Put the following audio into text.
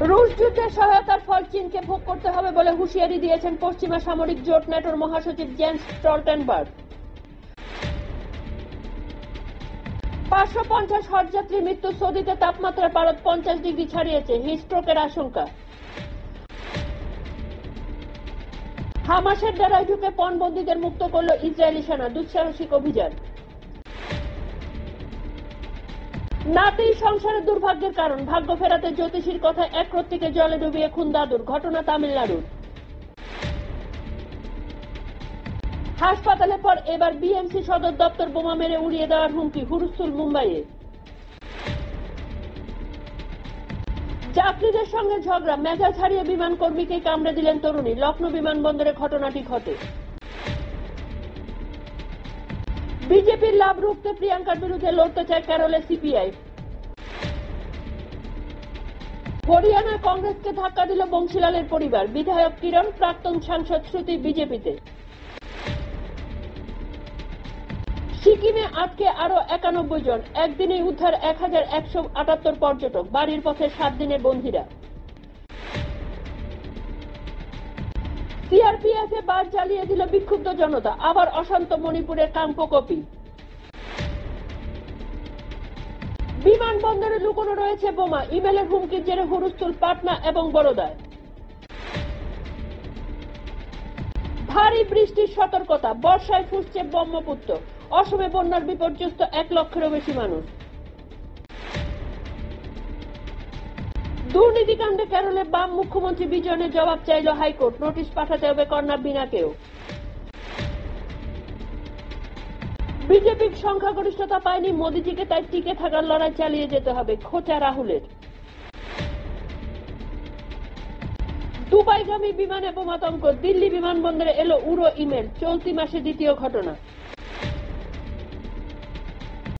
রুশ যুদ্ধে সহায়তার ফল চীনকে ভোগ করতে হবে বলে হুঁশিয়ারি দিয়েছেন পশ্চিমা সামরিক জোট ন্যাটোর মহাসচিব জেন্স স্টলটেনবার্গ। 550 হজযাত্রীর মৃত্যু, সৌদিতে তাপমাত্রার পারদ 50 ডিগ্রি ছাড়িয়েছে, হিটস্ট্রোকের আশঙ্কা। হামাসের ডেরায় ঢুকে পণবন্দীদের মুক্ত করল ইসরায়েলি সেনা, দুঃসাহসিক অভিযান। নাতি সংসারের দুর্ভাগ্যের কারণ, ভাগ্য ফেরাতে জ্যোতিষীর কথা একরত্তিকে জলে ডুবিয়ে খুন দাদুর, ঘটনা তামিলনাড়ুর। হাসপাতালের পর এবার বিএমসি সদর দপ্তর বোমা মেরে উড়িয়ে দেওয়ার হুমকি, হুলস্থুল মুম্বাইয়ে। যাত্রীদের সঙ্গে ঝগড়া, মেজাজ হারিয়ে বিমান কর্মীকে কামড়ে দিলেন তরুণী, লখনৌ বিমানবন্দরে ঘটনাটি ঘটে। বিজেপির লাভ রুখতে প্রিয়াঙ্কার বিরুদ্ধে লড়তে চায় কেরলে সিপিআই। হরিয়ানায় কংগ্রেসকে ধাক্কা দিল বংশীলালের পরিবার, বিধায়ক কিরণ, প্রাক্তন সাংসদ শ্রুতি বিজেপিতে। সিকিমে আটকে আরো 91 জন, একদিনেই উদ্ধার 1178 পর্যটক, বাড়ির পথে 7 দিনের বন্দীরা। সিআরপিএফ এ বাস জ্বালিয়ে দিল বিক্ষুব্ধ জনতা, আবার অশান্ত মণিপুরের কাংপোকপি। বিমানবন্দরে লুকোনো রয়েছে বোমা, ইমেলের হুমকির জেরে হুলস্থুল পাটনা এবং বরোদায়। ভারী বৃষ্টির সতর্কতা, বর্ষায় ফুসছে ব্রহ্মপুত্র, অসমে বন্যার বিপর্যস্ত 1 লক্ষেরও বেশি মানুষ। দুর্নীতিকাণ্ডে কেরলে বাম মুখ্যমন্ত্রী বিজয়নের জবাব চাইল হাইকোর্ট, নোটিশ পাঠাতে হবে কর্ণা বিনাকেও। বিজেপির সংখ্যাগরিষ্ঠতা পায়নি মোদিজিকে, তাই টিকে থাকার লড়াই চালিয়ে যেতে হবে, খোঁচা রাহুলের। দুবাইগামী বিমানে বোমাতঙ্ক, দিল্লি বিমানবন্দরে এলো উড়ো ইমেল, চলতি মাসে দ্বিতীয় ঘটনা।